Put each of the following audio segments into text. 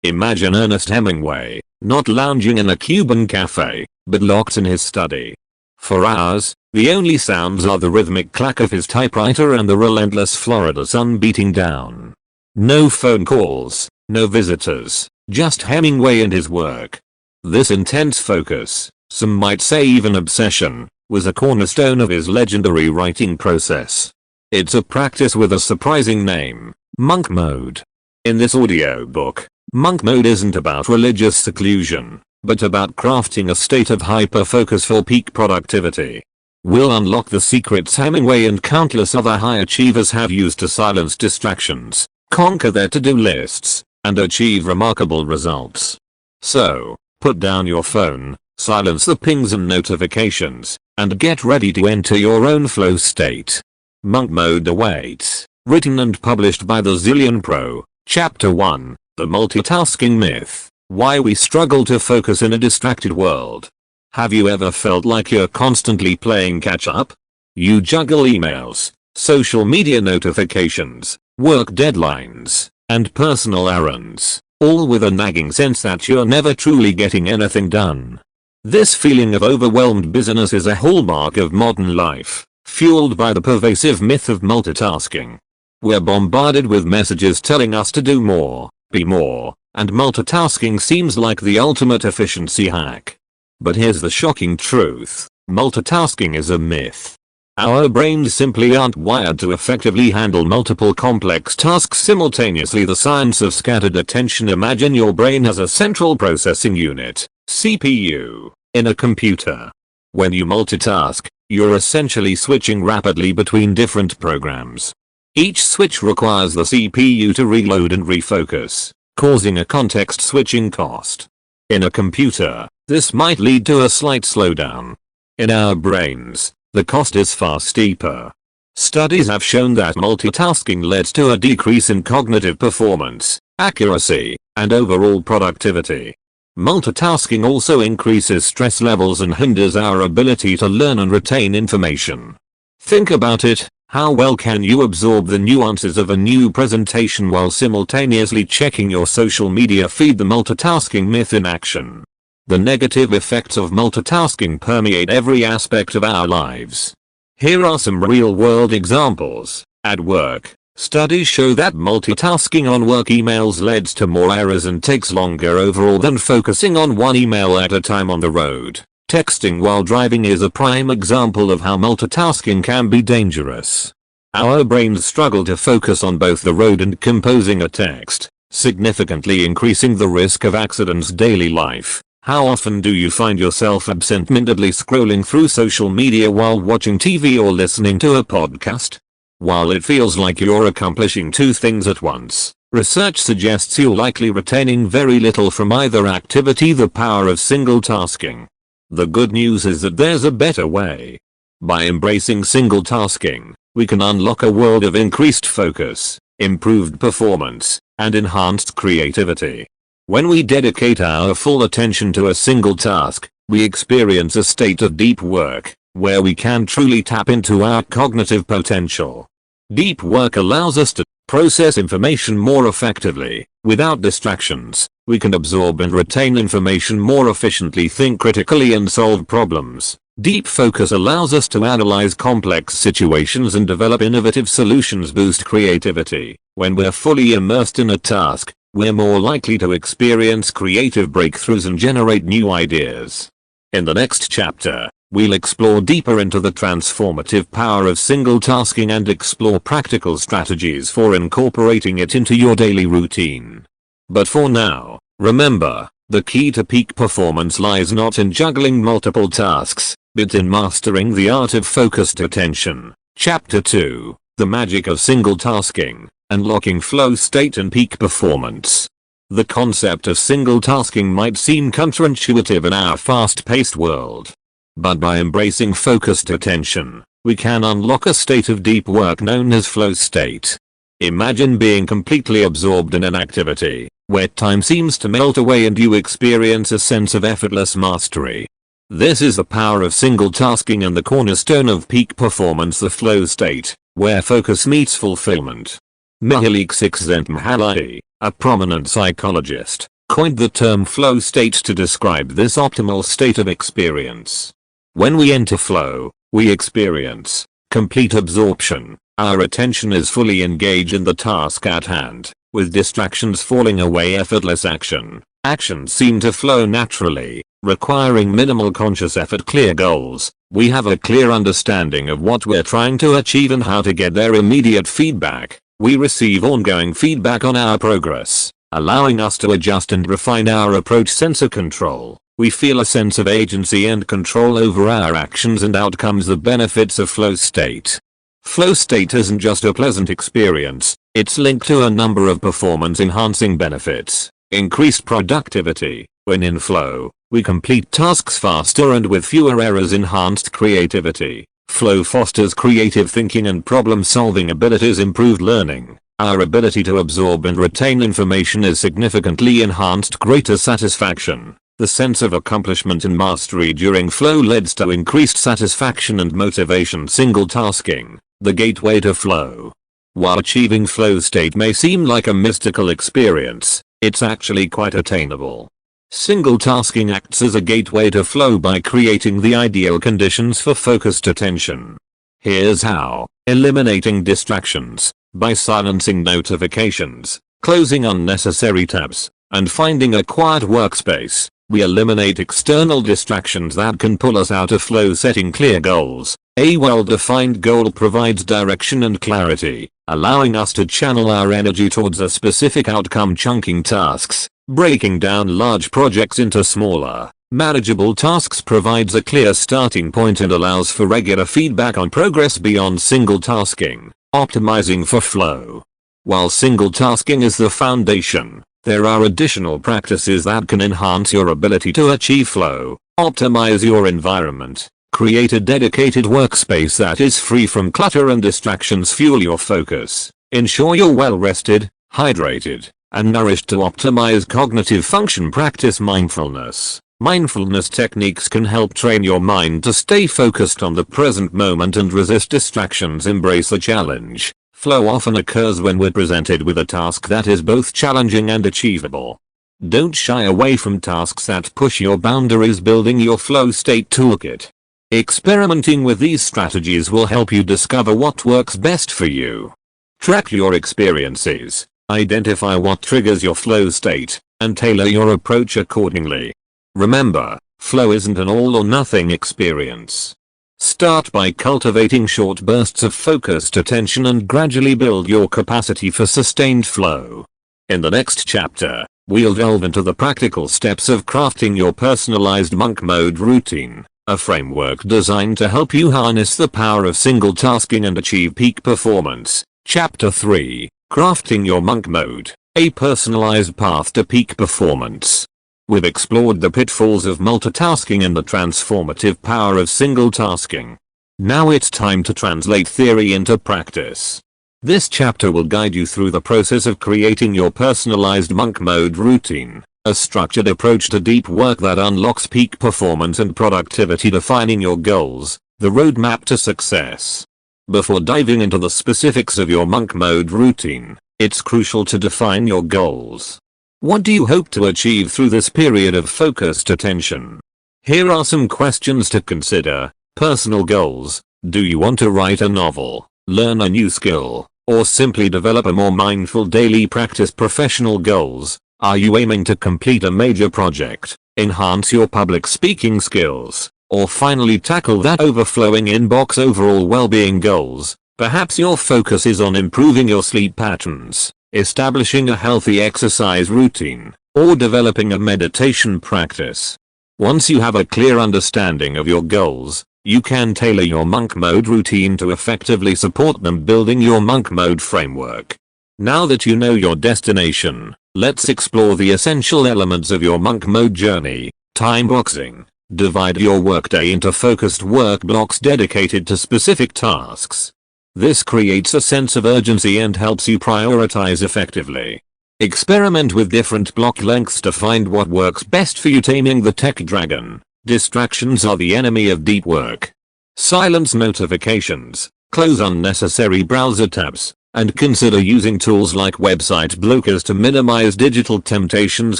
Imagine Ernest Hemingway, not lounging in a Cuban cafe, but locked in his study. For hours, the only sounds are the rhythmic clack of his typewriter and the relentless Florida sun beating down. No phone calls, no visitors, just Hemingway and his work. This intense focus, some might say even obsession, was a cornerstone of his legendary writing process. It's a practice with a surprising name, monk mode. In this audiobook, monk mode isn't about religious seclusion, but about crafting a state of hyper-focus for peak productivity. We'll unlock the secrets Hemingway and countless other high achievers have used to silence distractions, conquer their to-do lists, and achieve remarkable results. So, put down your phone, silence the pings and notifications, and get ready to enter your own flow state. Monk Mode awaits. Written and published by the Zillionpro. Chapter 1, The Multitasking Myth. Why we struggle to focus in a distracted world. Have you ever felt like you're constantly playing catch up? You juggle emails, social media notifications, work deadlines, and personal errands, all with a nagging sense that you're never truly getting anything done. This feeling of overwhelmed busyness is a hallmark of modern life, fueled by the pervasive myth of multitasking. We're bombarded with messages telling us to do more, be more, and multitasking seems like the ultimate efficiency hack. But here's the shocking truth, multitasking is a myth. Our brains simply aren't wired to effectively handle multiple complex tasks simultaneously. The science of scattered attention. Imagine your brain has a central processing unit, CPU, in a computer. When you multitask, you're essentially switching rapidly between different programs. Each switch requires the CPU to reload and refocus, causing a context switching cost. In a computer, this might lead to a slight slowdown. In our brains, the cost is far steeper. Studies have shown that multitasking led to a decrease in cognitive performance, accuracy, and overall productivity. Multitasking also increases stress levels and hinders our ability to learn and retain information. Think about it. How well can you absorb the nuances of a new presentation while simultaneously checking your social media feed? The multitasking myth in action. The negative effects of multitasking permeate every aspect of our lives. Here are some real-world examples. At work, studies show that multitasking on work emails leads to more errors and takes longer overall than focusing on one email at a time. On the road, texting while driving is a prime example of how multitasking can be dangerous. Our brains struggle to focus on both the road and composing a text, significantly increasing the risk of accidents. Daily life. How often do you find yourself absent-mindedly scrolling through social media while watching TV or listening to a podcast? While it feels like you're accomplishing two things at once, research suggests you're likely retaining very little from either activity. The power of single tasking. The good news is that there's a better way. By embracing single tasking, we can unlock a world of increased focus, improved performance, and enhanced creativity. When we dedicate our full attention to a single task, we experience a state of deep work, where we can truly tap into our cognitive potential. Deep work allows us to process information more effectively. Without distractions, we can absorb and retain information more efficiently, think critically, and solve problems. Deep focus allows us to analyze complex situations and develop innovative solutions. Boost creativity. When we're fully immersed in a task, we're more likely to experience creative breakthroughs and generate new ideas. In the next chapter, we'll explore deeper into the transformative power of single tasking and explore practical strategies for incorporating it into your daily routine. But for now, remember, the key to peak performance lies not in juggling multiple tasks, but in mastering the art of focused attention. Chapter 2, The Magic of Single Tasking. Unlocking flow state and peak performance. The concept of single tasking might seem counterintuitive in our fast-paced world. But by embracing focused attention, we can unlock a state of deep work known as flow state. Imagine being completely absorbed in an activity, where time seems to melt away and you experience a sense of effortless mastery. This is the power of single tasking and the cornerstone of peak performance, the flow state, where focus meets fulfillment. Mahalik Csikszentmihalyi, a prominent psychologist, coined the term flow state to describe this optimal state of experience. When we enter flow, we experience complete absorption. Our attention is fully engaged in the task at hand, with distractions falling away. Effortless action. Actions seem to flow naturally, requiring minimal conscious effort. Clear goals. We have a clear understanding of what we're trying to achieve and how to get there. Immediate feedback. We receive ongoing feedback on our progress, allowing us to adjust and refine our approach. Sense of control. We feel a sense of agency and control over our actions and outcomes. The benefits of flow state. Flow state isn't just a pleasant experience, it's linked to a number of performance-enhancing benefits. Increased productivity. When in flow, we complete tasks faster and with fewer errors. Enhanced creativity. Flow fosters creative thinking and problem-solving abilities. Improved learning. Our ability to absorb and retain information is significantly enhanced. Greater satisfaction. The sense of accomplishment and mastery during flow leads to increased satisfaction and motivation. Single tasking. The gateway to flow. While achieving flow state may seem like a mystical experience, it's actually quite attainable. Single tasking acts as a gateway to flow by creating the ideal conditions for focused attention. Here's how. Eliminating distractions. By silencing notifications, closing unnecessary tabs, and finding a quiet workspace, we eliminate external distractions that can pull us out of flow. Setting clear goals. A well-defined goal provides direction and clarity, allowing us to channel our energy towards a specific outcome. Chunking tasks. Breaking down large projects into smaller, manageable tasks provides a clear starting point and allows for regular feedback on progress. Beyond single tasking. Optimizing for flow. While single tasking is the foundation, there are additional practices that can enhance your ability to achieve flow. Optimize your environment. Create a dedicated workspace that is free from clutter and distractions. Fuel your focus. Ensure you're well rested, hydrated, and nourished to optimize cognitive function. Practice mindfulness. Mindfulness techniques can help train your mind to stay focused on the present moment and resist distractions. Embrace the challenge. Flow often occurs when we're presented with a task that is both challenging and achievable. Don't shy away from tasks that push your boundaries. Building your flow state toolkit. Experimenting with these strategies will help you discover what works best for you. Track your experiences. Identify what triggers your flow state, and tailor your approach accordingly. Remember, flow isn't an all-or-nothing experience. Start by cultivating short bursts of focused attention and gradually build your capacity for sustained flow. In the next chapter, we'll delve into the practical steps of crafting your personalized monk mode routine, a framework designed to help you harness the power of single tasking and achieve peak performance. Chapter 3, Crafting Your Monk Mode, a personalized path to peak performance. We've explored the pitfalls of multitasking and the transformative power of single tasking. Now it's time to translate theory into practice. This chapter will guide you through the process of creating your personalized monk mode routine, a structured approach to deep work that unlocks peak performance and productivity. Defining your goals, the roadmap to success. Before diving into the specifics of your monk mode routine, it's crucial to define your goals. What do you hope to achieve through this period of focused attention? Here are some questions to consider. Personal goals. Do you want to write a novel, learn a new skill, or simply develop a more mindful daily practice? Professional goals. Are you aiming to complete a major project, enhance your public speaking skills, or finally tackle that overflowing inbox? Overall well-being goals. Perhaps your focus is on improving your sleep patterns, establishing a healthy exercise routine, or developing a meditation practice. Once you have a clear understanding of your goals, you can tailor your monk mode routine to effectively support them. Building your monk mode framework. Now that you know your destination, let's explore the essential elements of your monk mode journey. Time boxing. Divide your workday into focused work blocks dedicated to specific tasks. This creates a sense of urgency and helps you prioritize effectively. Experiment with different block lengths to find what works best for you. Taming the tech dragon. Distractions are the enemy of deep work. Silence notifications. Close unnecessary browser tabs. And consider using tools like website blockers to minimize digital temptations,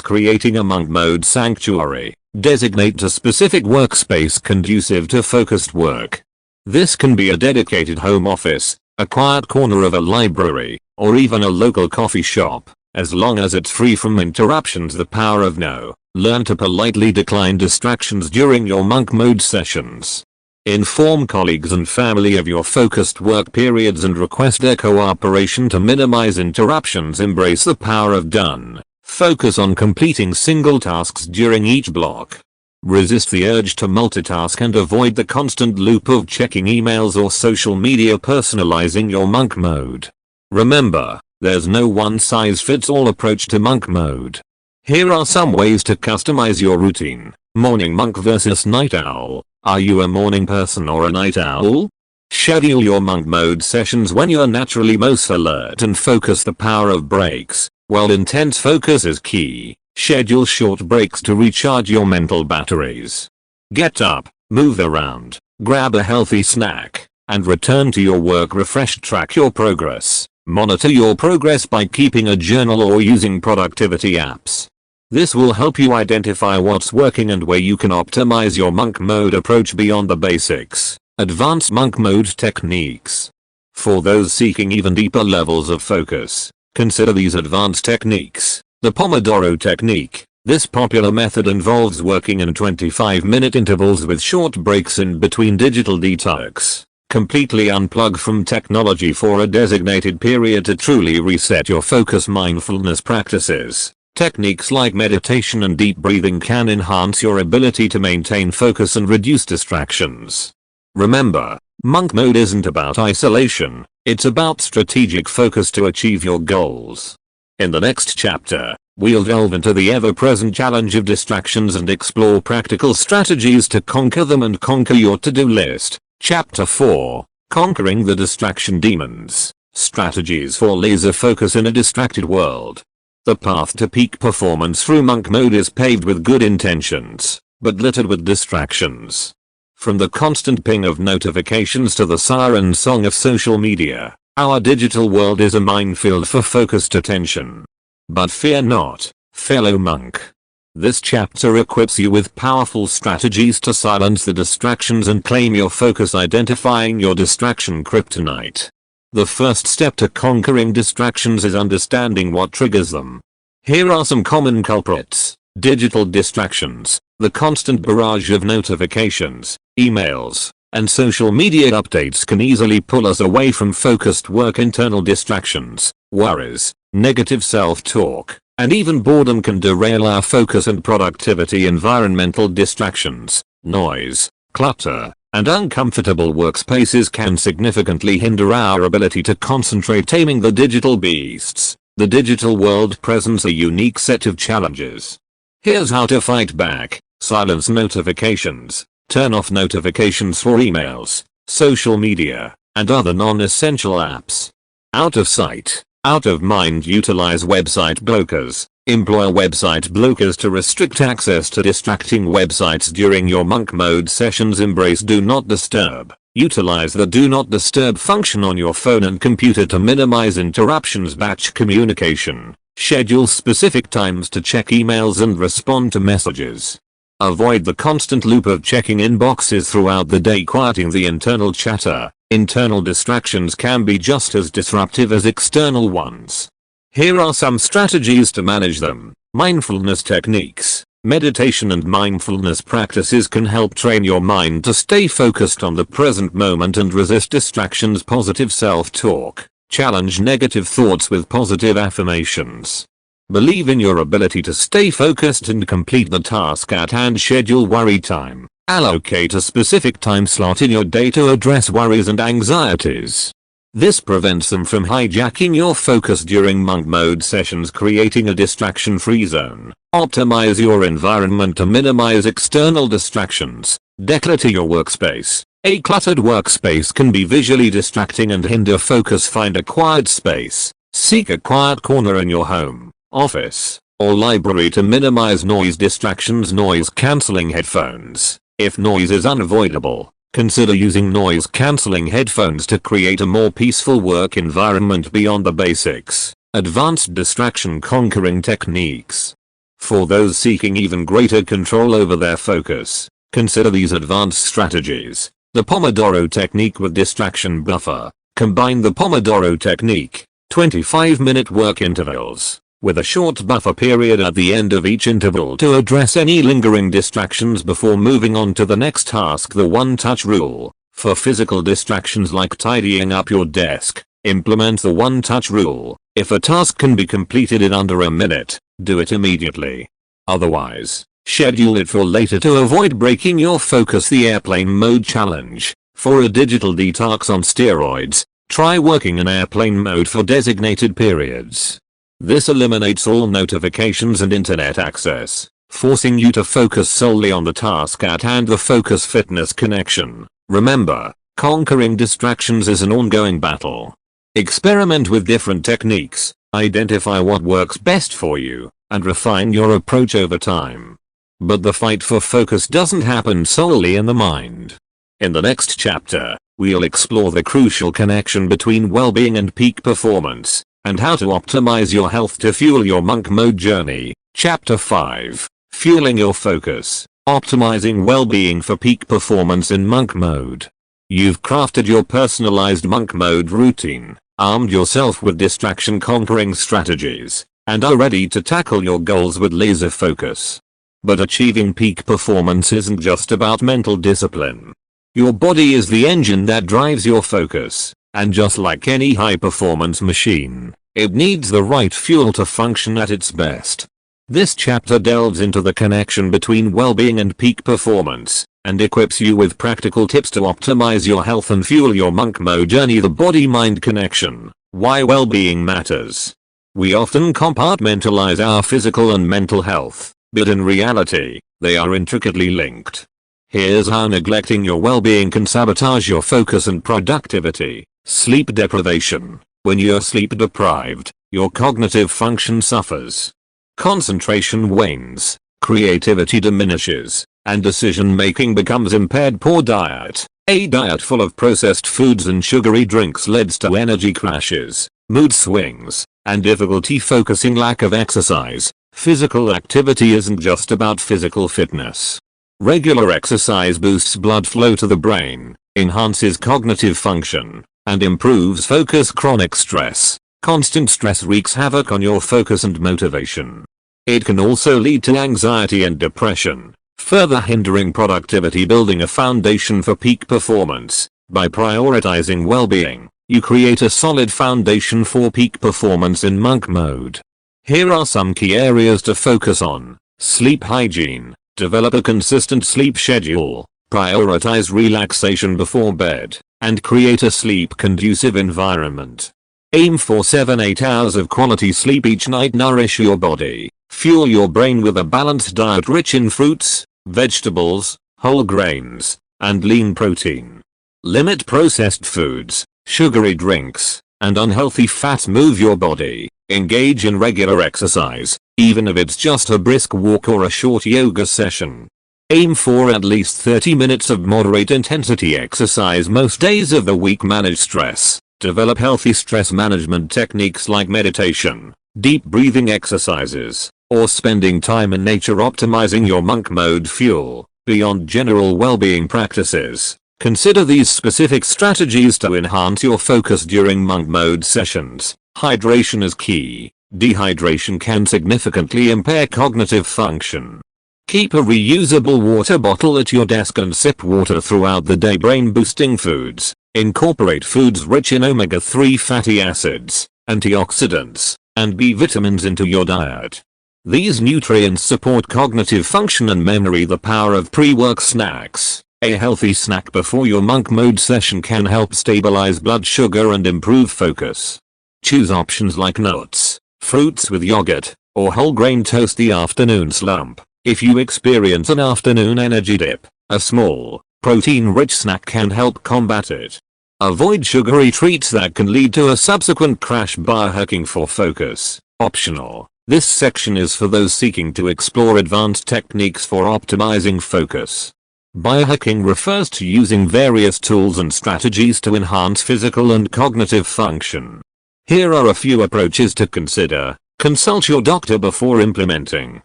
creating a monk mode sanctuary. Designate a specific workspace conducive to focused work. This can be a dedicated home office, a quiet corner of a library, or even a local coffee shop, as long as it's free from interruptions. The power of no. Learn to politely decline distractions during your monk mode sessions. Inform colleagues and family of your focused work periods and request their cooperation to minimize interruptions. Embrace the power of done. Focus on completing single tasks during each block. Resist the urge to multitask and avoid the constant loop of checking emails or social media. Personalizing your monk mode. Remember, there's no one-size-fits-all approach to monk mode. Here are some ways to customize your routine. Morning monk versus night owl. Are you a morning person or a night owl? Schedule your monk mode sessions when you're naturally most alert and focus. The power of breaks. While intense focus is key, schedule short breaks to recharge your mental batteries. Get up, move around, grab a healthy snack, and return to your work refreshed. Track your progress. Monitor your progress by keeping a journal or using productivity apps. This will help you identify what's working and where you can optimize your monk mode approach. Beyond the basics. Advanced monk mode techniques. For those seeking even deeper levels of focus, consider these advanced techniques. The Pomodoro technique. This popular method involves working in 25-minute intervals with short breaks in between digital detox. Completely unplug from technology for a designated period to truly reset your focus. Mindfulness practices. Techniques like meditation and deep breathing can enhance your ability to maintain focus and reduce distractions. Remember, monk mode isn't about isolation, it's about strategic focus to achieve your goals. In the next chapter, we'll delve into the ever-present challenge of distractions and explore practical strategies to conquer them and conquer your to-do list. Chapter 4. Conquering the Distraction Demons. Strategies for laser focus in a distracted world. The path to peak performance through monk mode is paved with good intentions, but littered with distractions. From the constant ping of notifications to the siren song of social media, our digital world is a minefield for focused attention. But fear not, fellow monk. This chapter equips you with powerful strategies to silence the distractions and claim your focus, identifying your distraction kryptonite. The first step to conquering distractions is understanding what triggers them. Here are some common culprits. Digital distractions. The constant barrage of notifications, emails, and social media updates can easily pull us away from focused work. Internal distractions, worries, negative self-talk, and even boredom can derail our focus and productivity. Environmental distractions, noise, clutter, and uncomfortable workspaces can significantly hinder our ability to concentrate. Taming the digital beasts. The digital world presents a unique set of challenges. Here's how to fight back. Silence notifications. Turn off notifications for emails, social media, and other non-essential apps. Out of sight, out of mind. Utilize website blockers. Employ website blockers to restrict access to distracting websites during your monk mode sessions. Embrace do not disturb. Utilize the do not disturb function on your phone and computer to minimize interruptions. Batch communication. Schedule specific times to check emails and respond to messages. Avoid the constant loop of checking inboxes throughout the day. Quieting the internal chatter. Internal distractions can be just as disruptive as external ones. Here are some strategies to manage them. Mindfulness techniques. Meditation and mindfulness practices can help train your mind to stay focused on the present moment and resist distractions. Positive self-talk. Challenge negative thoughts with positive affirmations. Believe in your ability to stay focused and complete the task at hand. Schedule worry time. Allocate a specific time slot in your day to address worries and anxieties. This prevents them from hijacking your focus during monk mode sessions, creating a distraction-free zone. Optimize your environment to minimize external distractions. Declutter your workspace. A cluttered workspace can be visually distracting and hinder focus. Find a quiet space. Seek a quiet corner in your home, office, or library to minimize noise distractions. Noise cancelling headphones. If noise is unavoidable, Consider using noise-canceling headphones to create a more peaceful work environment beyond the basics. Advanced distraction conquering techniques. For those seeking even greater control over their focus, consider these advanced strategies. The Pomodoro technique with distraction buffer. Combine the Pomodoro technique, 25-minute work intervals, with a short buffer period at the end of each interval to address any lingering distractions before moving on to the next task. The one-touch rule. For physical distractions like tidying up your desk, implement the one-touch rule. If a task can be completed in under a minute, do it immediately. Otherwise, schedule it for later to avoid breaking your focus. The airplane mode challenge. For a digital detox on steroids, try working in airplane mode for designated periods. This eliminates all notifications and internet access, forcing you to focus solely on the task at hand. The focus fitness connection. Remember, conquering distractions is an ongoing battle. Experiment with different techniques, identify what works best for you, and refine your approach over time. But the fight for focus doesn't happen solely in the mind. In the next chapter, we'll explore the crucial connection between well-being and peak performance, and how to optimize your health to fuel your monk mode journey. Chapter 5. Fueling your focus, optimizing well-being for peak performance in monk mode. You've crafted your personalized monk mode routine, armed yourself with distraction conquering strategies, and are ready to tackle your goals with laser focus. But achieving peak performance isn't just about mental discipline. Your body is the engine that drives your focus, and just like any high-performance machine, it needs the right fuel to function at its best. This chapter delves into the connection between well-being and peak performance, and equips you with practical tips to optimize your health and fuel your monk mode journey. The body-mind connection. Why well-being matters. We often compartmentalize our physical and mental health, but in reality, they are intricately linked. Here's how neglecting your well-being can sabotage your focus and productivity. Sleep deprivation. When you're sleep deprived, your cognitive function suffers. Concentration wanes, creativity diminishes, and decision-making becomes impaired. Poor diet. A diet full of processed foods and sugary drinks leads to energy crashes, mood swings, and difficulty focusing. Lack of exercise. Physical activity isn't just about physical fitness. Regular exercise boosts blood flow to the brain, enhances cognitive function, and improves focus. Chronic stress. Constant stress wreaks havoc on your focus and motivation. It can also lead to anxiety and depression, further hindering productivity. Building a foundation for peak performance. By prioritizing well-being, you create a solid foundation for peak performance in monk mode. Here are some key areas to focus on. Sleep hygiene. Develop a consistent sleep schedule, prioritize relaxation before bed, and create a sleep-conducive environment. Aim for 7-8 hours of quality sleep each night. Nourish your body. Fuel your brain with a balanced diet rich in fruits, vegetables, whole grains, and lean protein. Limit processed foods, sugary drinks, and unhealthy fats. Move your body. Engage in regular exercise, even if it's just a brisk walk or a short yoga session. Aim for at least 30 minutes of moderate intensity exercise most days of the week. Manage stress. Develop healthy stress management techniques like meditation, deep breathing exercises, or spending time in nature. Optimizing your monk mode fuel. Beyond general well-being practices, consider these specific strategies to enhance your focus during monk mode sessions. Hydration is key. Dehydration can significantly impair cognitive function. Keep a reusable water bottle at your desk and sip water throughout the day. Brain boosting foods. Incorporate foods rich in omega-3 fatty acids, antioxidants, and B vitamins into your diet. These nutrients support cognitive function and memory. The power of pre-work snacks. A healthy snack before your monk mode session can help stabilize blood sugar and improve focus. Choose options like nuts, fruits with yogurt, or whole grain toast. The afternoon slump. If you experience an afternoon energy dip, a small, protein-rich snack can help combat it. Avoid sugary treats that can lead to a subsequent crash. Biohacking for focus. Optional. This section is for those seeking to explore advanced techniques for optimizing focus. Biohacking refers to using various tools and strategies to enhance physical and cognitive function. Here are a few approaches to consider. Consult your doctor before implementing.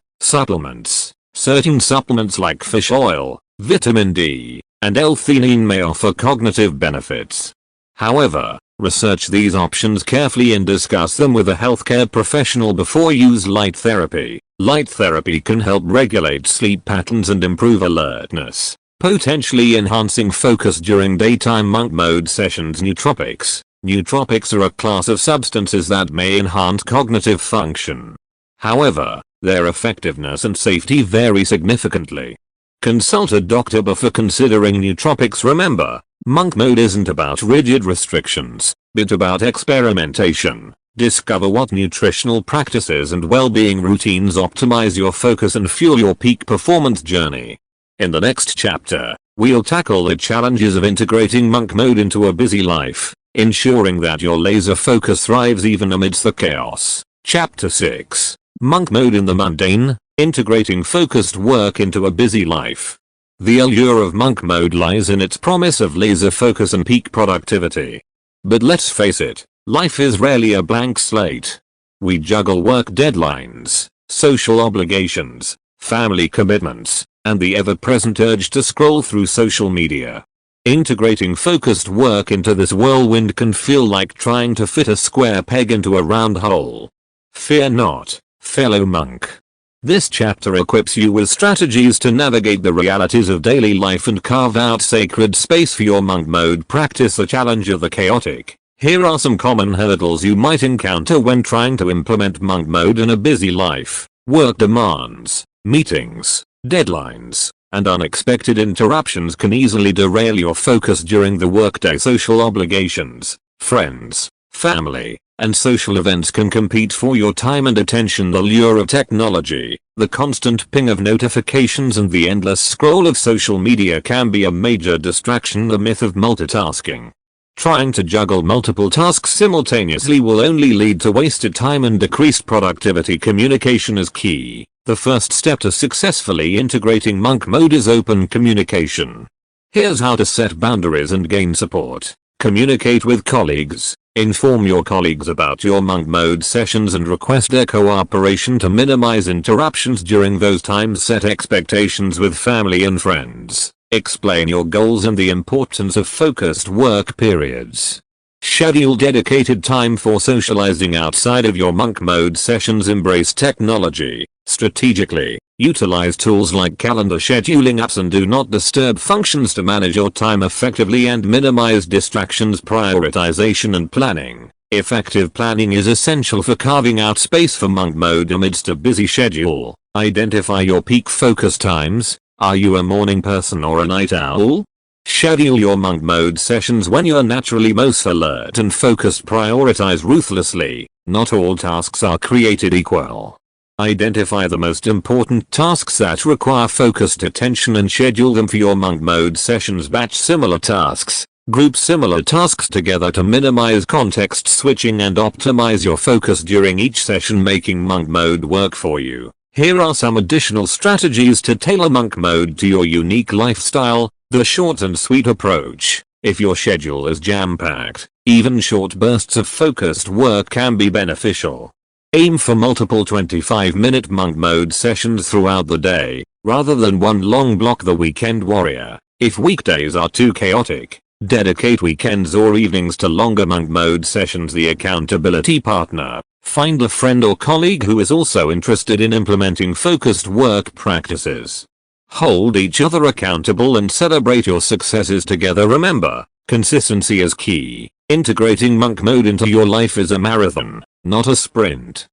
Supplements. Certain supplements like fish oil, vitamin D, and L-theanine may offer cognitive benefits. However, research these options carefully and discuss them with a healthcare professional before use light therapy. Light therapy can help regulate sleep patterns and improve alertness, potentially enhancing focus during daytime monk mode sessions. Nootropics. Nootropics are a class of substances that may enhance cognitive function. However, their effectiveness and safety vary significantly. Consult a doctor before considering nootropics. Remember, monk mode isn't about rigid restrictions, but about experimentation. Discover what nutritional practices and well-being routines optimize your focus and fuel your peak performance journey. In the next chapter, we'll tackle the challenges of integrating monk mode into a busy life, ensuring that your laser focus thrives even amidst the chaos. Chapter 6. Monk mode in the mundane, integrating focused work into a busy life. The allure of monk mode lies in its promise of laser focus and peak productivity. But let's face it, life is rarely a blank slate. We juggle work deadlines, social obligations, family commitments, and the ever-present urge to scroll through social media. Integrating focused work into this whirlwind can feel like trying to fit a square peg into a round hole. Fear not, fellow monk. This chapter equips you with strategies to navigate the realities of daily life and carve out sacred space for your monk mode practice. The challenge of the chaotic. Here are some common hurdles you might encounter when trying to implement monk mode in a busy life. Work demands, meetings, deadlines, and unexpected interruptions can easily derail your focus during the workday. Social obligations, friends, family, and social events can compete for your time and attention. The lure of technology, the constant ping of notifications and the endless scroll of social media can be a major distraction. The myth of multitasking. Trying to juggle multiple tasks simultaneously will only lead to wasted time and decreased productivity. Communication is key. The first step to successfully integrating monk mode is open communication. Here's how to set boundaries and gain support. Communicate with colleagues. Inform your colleagues about your monk mode sessions and request their cooperation to minimize interruptions during those times. Set expectations with family and friends. Explain your goals and the importance of focused work periods. Schedule dedicated time for socializing outside of your monk mode sessions. Embrace technology strategically. Utilize tools like calendar scheduling apps and do not disturb functions to manage your time effectively and minimize distractions. Prioritization and planning. Effective planning is essential for carving out space for monk mode amidst a busy schedule. Identify your peak focus times. Are you a morning person or a night owl? Schedule your monk mode sessions when you're naturally most alert and focused. Prioritize ruthlessly. Not all tasks are created equal. Identify the most important tasks that require focused attention and schedule them for your monk mode sessions. Batch similar tasks. Group similar tasks together to minimize context switching and optimize your focus during each session, making monk mode work for you. Here are some additional strategies to tailor monk mode to your unique lifestyle. The short and sweet approach. If your schedule is jam-packed, even short bursts of focused work can be beneficial. Aim for multiple 25-minute monk mode sessions throughout the day, rather than one long block. The weekend warrior. If weekdays are too chaotic, dedicate weekends or evenings to longer monk mode sessions. The accountability partner. Find a friend or colleague who is also interested in implementing focused work practices. Hold each other accountable and celebrate your successes together. Remember, consistency is key. Integrating monk mode into your life is a marathon, not a sprint.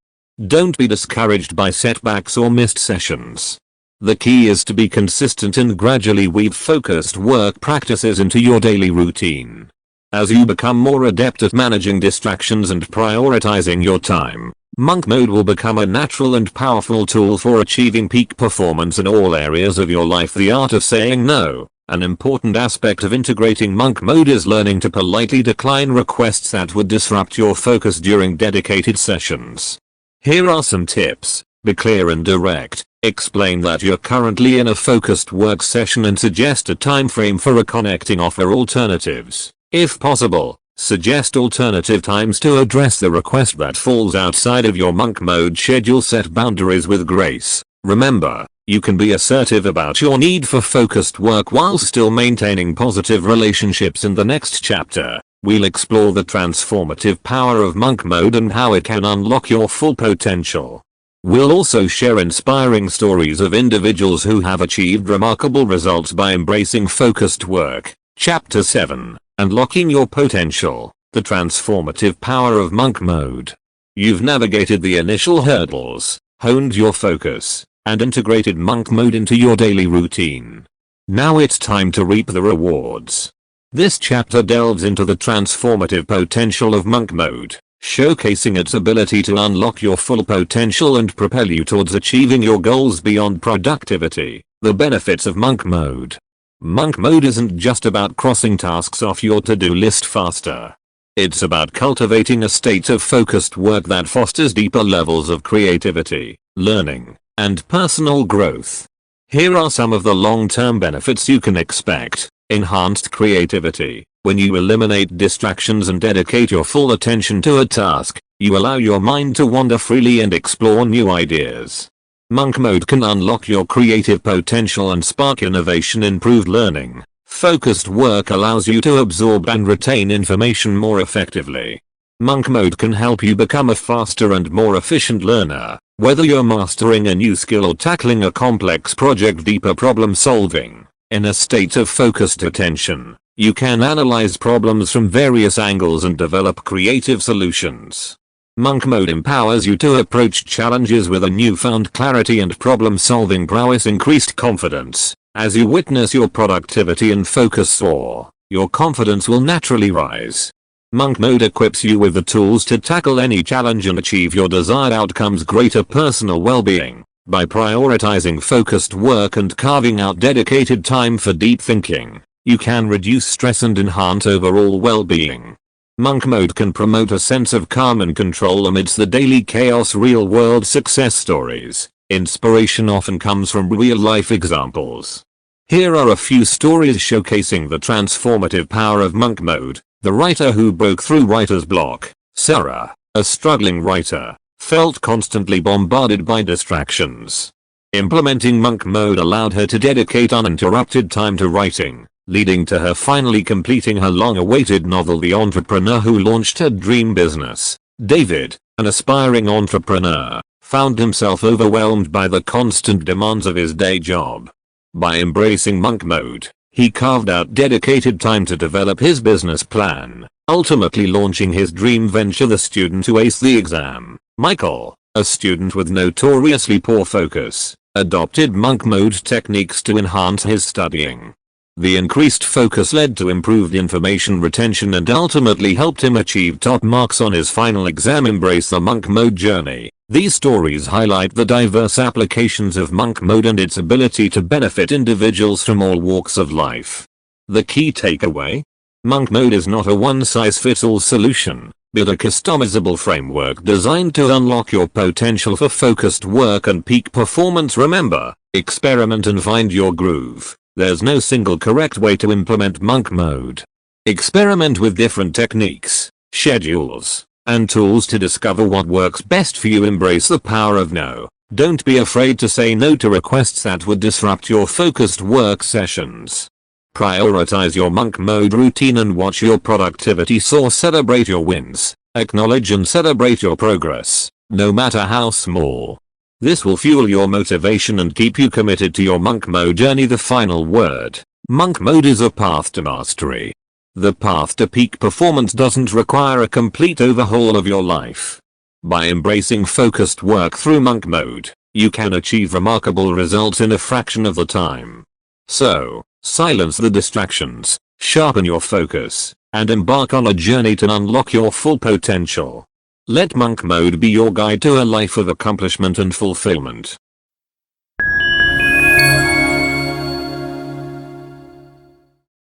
Don't be discouraged by setbacks or missed sessions. The key is to be consistent and gradually weave focused work practices into your daily routine. As you become more adept at managing distractions and prioritizing your time, monk mode will become a natural and powerful tool for achieving peak performance in all areas of your life. The art of saying no. An important aspect of integrating monk mode is learning to politely decline requests that would disrupt your focus during dedicated sessions. Here are some tips. Be clear and direct. Explain that you're currently in a focused work session and suggest a time frame for a connecting offer alternatives. If possible, suggest alternative times to address the request that falls outside of your monk mode schedule. Set boundaries with grace. Remember, you can be assertive about your need for focused work while still maintaining positive relationships. In the next chapter, we'll explore the transformative power of monk mode and how it can unlock your full potential. We'll also share inspiring stories of individuals who have achieved remarkable results by embracing focused work. Chapter 7, Unlocking Your Potential, the Transformative Power of Monk Mode. You've navigated the initial hurdles, honed your focus, and integrated monk mode into your daily routine. Now it's time to reap the rewards. This chapter delves into the transformative potential of monk mode, showcasing its ability to unlock your full potential and propel you towards achieving your goals beyond productivity. The benefits of monk mode. Monk mode isn't just about crossing tasks off your to-do list faster. It's about cultivating a state of focused work that fosters deeper levels of creativity, learning, and personal growth. Here are some of the long-term benefits you can expect. Enhanced creativity. When you eliminate distractions and dedicate your full attention to a task, you allow your mind to wander freely and explore new ideas. Monk mode can unlock your creative potential and spark innovation. Improved learning. Focused work allows you to absorb and retain information more effectively. Monk mode can help you become a faster and more efficient learner, whether you're mastering a new skill or tackling a complex project. Deeper problem solving. In a state of focused attention, you can analyze problems from various angles and develop creative solutions. Monk mode empowers you to approach challenges with a newfound clarity and problem-solving prowess. Increased confidence. As you witness your productivity and focus soar, your confidence will naturally rise. Monk mode equips you with the tools to tackle any challenge and achieve your desired outcomes. Greater personal well-being. By prioritizing focused work and carving out dedicated time for deep thinking, you can reduce stress and enhance overall well-being. Monk mode can promote a sense of calm and control amidst the daily chaos. Real-world success stories. Inspiration often comes from real-life examples. Here are a few stories showcasing the transformative power of monk mode. The writer who broke through writer's block. Sarah, a struggling writer, felt constantly bombarded by distractions. Implementing monk mode allowed her to dedicate uninterrupted time to writing, leading to her finally completing her long-awaited novel. The entrepreneur who launched her dream business. David, an aspiring entrepreneur, found himself overwhelmed by the constant demands of his day job. By embracing monk mode, he carved out dedicated time to develop his business plan, ultimately launching his dream venture. The student who aced the exam. Michael, a student with notoriously poor focus, adopted monk mode techniques to enhance his studying. The increased focus led to improved information retention and ultimately helped him achieve top marks on his final exam. Embrace the monk mode journey. These stories highlight the diverse applications of monk mode and its ability to benefit individuals from all walks of life. The key takeaway? Monk mode is not a one-size-fits-all solution, but a customizable framework designed to unlock your potential for focused work and peak performance. Remember, experiment and find your groove. There's no single correct way to implement monk mode. Experiment with different techniques, schedules, and tools to discover what works best for you. Embrace the power of no. Don't be afraid to say no to requests that would disrupt your focused work sessions. Prioritize your monk mode routine and watch your productivity soar. Celebrate your wins. Acknowledge and celebrate your progress, no matter how small. This will fuel your motivation and keep you committed to your monk mode journey. The final word. Monk mode is a path to mastery. The path to peak performance doesn't require a complete overhaul of your life. By embracing focused work through monk mode, you can achieve remarkable results in a fraction of the time. So, silence the distractions, sharpen your focus, and embark on a journey to unlock your full potential. Let monk mode be your guide to a life of accomplishment and fulfillment.